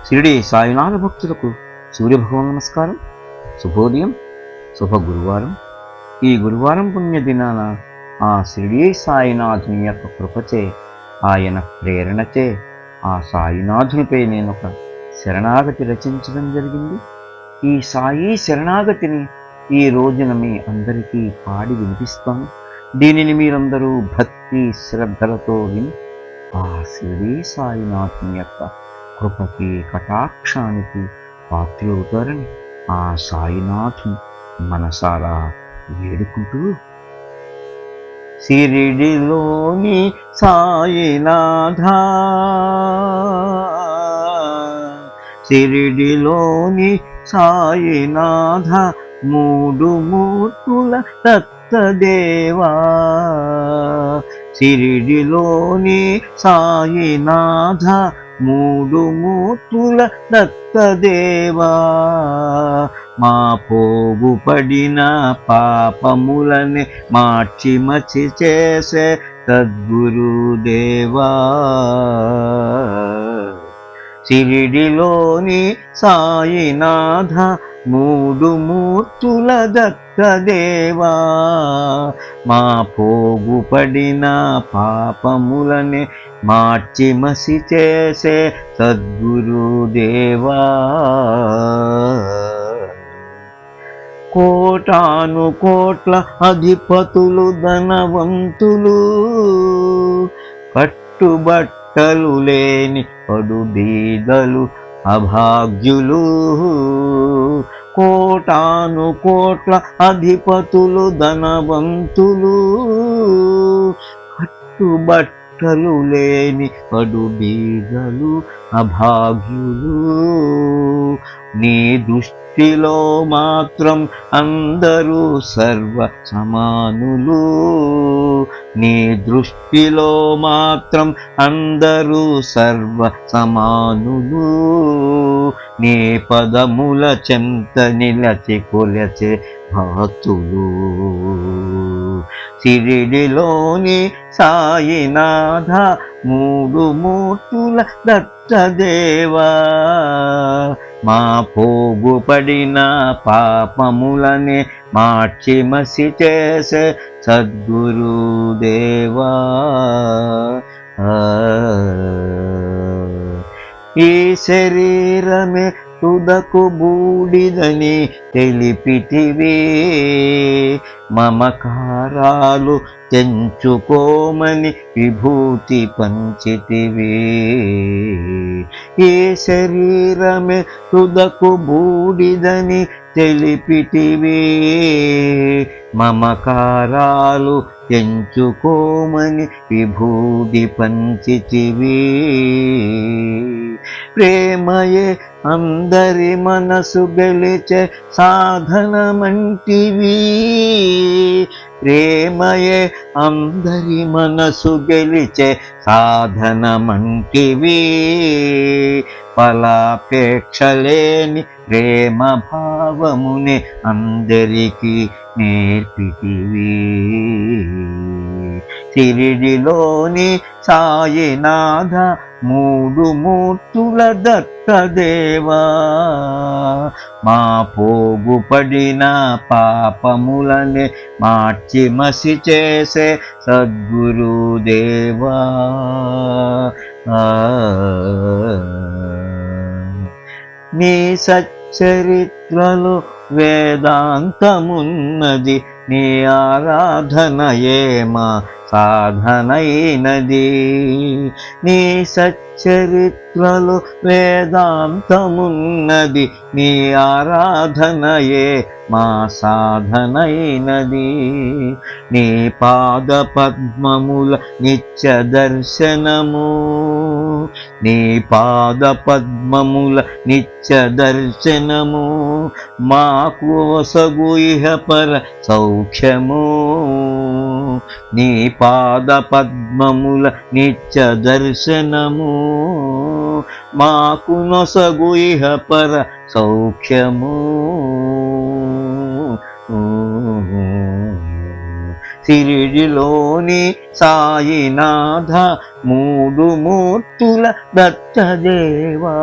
షిరిడి సాయినాథ భక్తులకు సూర్యభగవాన్ నమస్కారం. శుభోదయం, శుభ గురువారం. ఈ గురువారం పుణ్యదినాన ఆ షిరిడి సాయినాథుని యొక్క కృపచే, ఆయన ప్రేరణచే ఆ సాయినాథునిపై నేను ఒక శరణాగతి రచించడం జరిగింది. ఈ సాయి శరణాగతిని ఈ రోజున మీ అందరికీ పాడి వినిపిస్తాను. దీనిని మీరందరూ భక్తి శ్రద్ధలతో విని ఆ షిరిడి సాయినాథుని యొక్క కృపకి కటాక్షానికి పాత్రులవుతారని ఆ సాయినాథుని మనసారా వేడుకుంటూ, షిరిడిలోని సాయినాథ, షిరిడిలోని సాయినాథ, మూడు మూర్తుల దత్తదేవా, షిరిడిలోని సాయినాథ, మూడు మూర్తుల దత్తదేవా, మా పోగు పడిన పాపములని మార్చి మచి చేసే సద్గురుదేవా, షిరిడిలోని సాయినాథ, మూడు మూర్తుల దత్తదేవా, మా పోగు పడిన పాపములని మార్చి మసి చేసే సద్గురుదేవా, కోటాను కోట్ల అధిపతులు ధనవంతులు, కట్టుబట్టలు లేని కడు బీదలు అభాగ్యులు, కోటాను కోట్ల అధిపతులు ధనవంతులు, కట్టుబట్టలు లేని కడు బీదలు అభాగ్యులు, నీ దృష్టిలో మాత్రం అందరూ సర్వ సమానులు, నీ దృష్టిలో మాత్రం అందరూ సర్వ సమానులు, నీ పదముల చెంత నిలచి కొలచే భక్తులు, షిరిడిలోని సాయినాథ, మూడు మూర్తుల దత్తదేవా, మా పోగు పడిన పాపములని మార్చి మసి చేసే సద్గురుదేవా, ఈ శరీరమే తుదకు బూడిదని తెలిపితివే, మమకారాలు తెంచుకోమని విభూతి పంచితివే, ఈ శరీరమే తుదకు బూడిదని తెలిపితివే, మమకారాలు తెంచుకోమని విభూతి పంచితివే, ప్రేమయే అందరి మనసు గెలిచే సాధనమంటివి, ప్రేమయే అందరి మనసు గెలిచే సాధనమంటివి, ఫలాపేక్షలేని ప్రేమ భావముని అందరికీ నేర్పితివి, షిరిడిలోని సాయినాథ, మూడు మూర్తుల దత్తదేవా, మా పోగు పడిన పాపములని మార్చి మసి చేసే సద్గురుదేవా, నీ సచ్చరిత్రలో వేదాంతమున్నది, నీ ఆరాధనయే మా సాధనైనది, నీ సచ్చరిత్రలో వేదాంతమున్నది, నీ ఆరాధనయే మా సాధనైనది, నీ పాద పద్మముల నిత్య దర్శనము, నీ పాద పద్మముల నిత్య దర్శనము, మాకు వసగు ఇహ పర సౌఖ్యము, నీ పాద పద్మముల నిత్య దర్శనము, మాకు నొసగు ఇహ పర సౌఖ్యము, సిరిడిలోని సాయినాథ మూడు మూర్తుల దత్తదేవా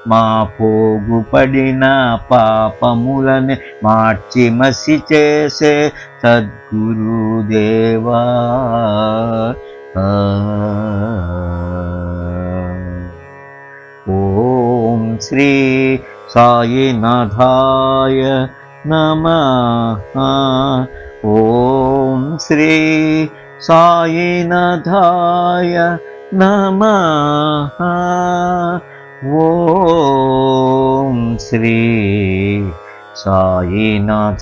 మా పోగుపడిన పాపములని మార్చి మసి చేసే సద్గురుదేవా ఓం శ్రీ సాయినాథాయ నమః. ఓం శ్రీ సాయినాథాయ నమః. ఓం శ్రీ సాయినాథాయ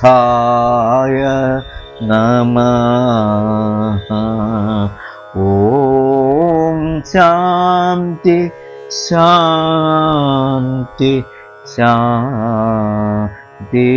నమః. ఓం శాంతి శాంతి శాంతి.